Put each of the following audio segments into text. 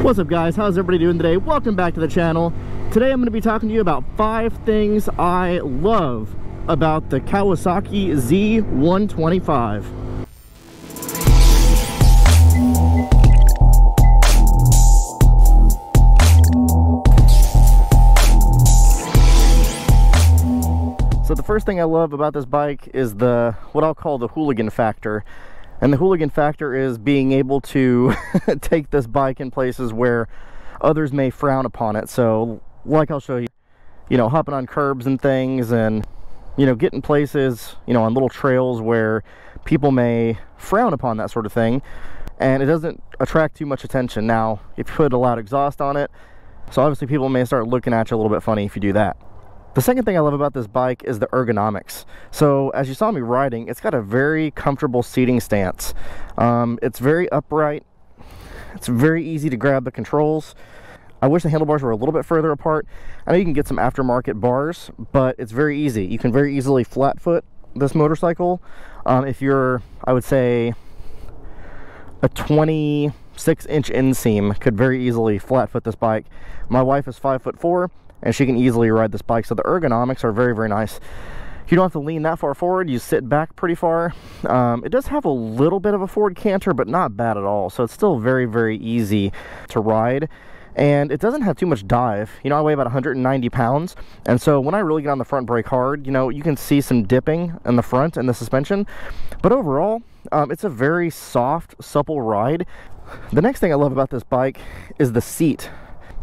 What's up guys, how's everybody doing today? Welcome back to the channel. Today I'm going to be talking to you about 5 things I love about the Kawasaki Z125. So the first thing I love about this bike is what I'll call the Hooligan Factor. And the Hooligan Factor is being able to take this bike in places where others may frown upon it. So, like I'll show you, hopping on curbs and things, and, getting places, on little trails where people may frown upon that sort of thing. And it doesn't attract too much attention. Now, if you put a loud exhaust on it, so obviously people may start looking at you a little bit funny if you do that. The second thing I love about this bike is the ergonomics. So as you saw me riding, it's got a very comfortable seating stance. It's very upright. It's very easy to grab the controls. I wish the handlebars were a little bit further apart. I know you can get some aftermarket bars, but it's very easy. You can very easily flat foot this motorcycle. If you're, I would say, a 26-inch inseam could very easily flat foot this bike. My wife is 5'4", and she can easily ride this bike, so the ergonomics are very, very nice. You don't have to lean that far forward. You sit back pretty far. It does have a little bit of a forward canter, but not bad at all, so it's still very, very easy to ride. And it doesn't have too much dive. I weigh about 190 pounds, and so when I really get on the front brake hard, you can see some dipping in the front and the suspension, but overall, it's a very soft, supple ride. The next thing I love about this bike is the seat.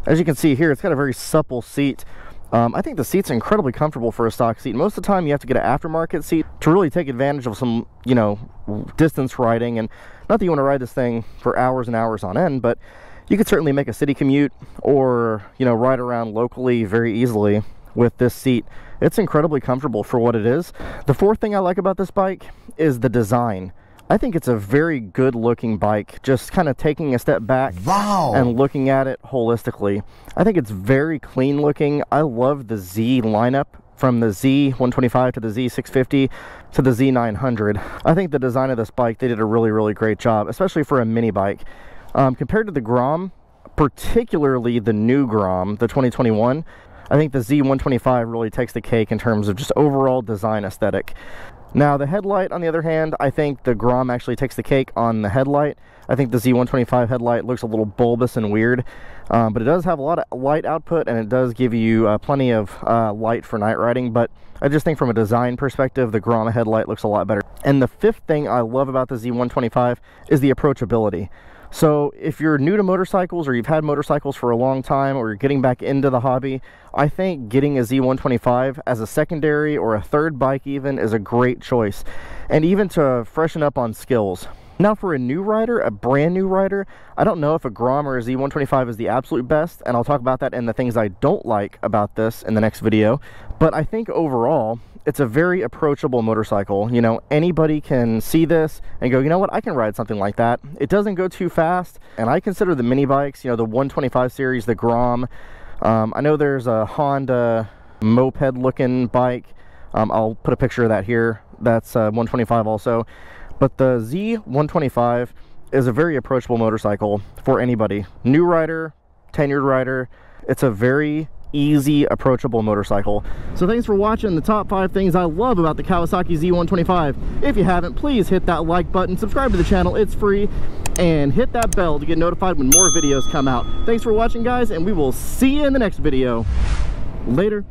As you can see here, it's got a very supple seat. I think the seat's incredibly comfortable for a stock seat. Most of the time you have to get an aftermarket seat to really take advantage of some, distance riding. And not that you want to ride this thing for hours and hours on end, but you could certainly make a city commute or, ride around locally very easily with this seat. It's incredibly comfortable for what it is. The fourth thing I like about this bike is the design. I think it's a very good looking bike, just kind of taking a step back and looking at it holistically. I think it's very clean looking. I love the Z lineup, from the Z125 to the Z650 to the Z900. I think the design of this bike, they did a really, really great job, especially for a mini bike. Compared to the Grom, particularly the new Grom, the 2021, I think the Z125 really takes the cake in terms of just overall design aesthetic. Now, the headlight, on the other hand, I think the Grom actually takes the cake on the headlight. I think the Z125 headlight looks a little bulbous and weird, but it does have a lot of light output, and it does give you plenty of light for night riding. But I just think from a design perspective, the Grom headlight looks a lot better. And the fifth thing I love about the Z125 is the approachability. So if you're new to motorcycles, or you've had motorcycles for a long time, or you're getting back into the hobby, I think getting a Z125 as a secondary or a third bike even is a great choice. And even to freshen up on skills. Now for a new rider, a brand new rider, I don't know if a Grom or a Z125 is the absolute best, and I'll talk about that and the things I don't like about this in the next video. But I think overall, it's a very approachable motorcycle. Anybody can see this and go, you know what, I can ride something like that. It doesn't go too fast, and I consider the mini bikes, the 125 series, the Grom. I know there's a Honda moped looking bike. I'll put a picture of that here. That's 125 also. But the Z125 is a very approachable motorcycle for anybody. New rider, tenured rider. It's a very easy, approachable motorcycle. So thanks for watching the top 5 things I love about the Kawasaki Z125. If you haven't, please hit that like button, subscribe to the channel, it's free, and hit that bell to get notified when more videos come out. Thanks for watching, guys, and we will see you in the next video. Later.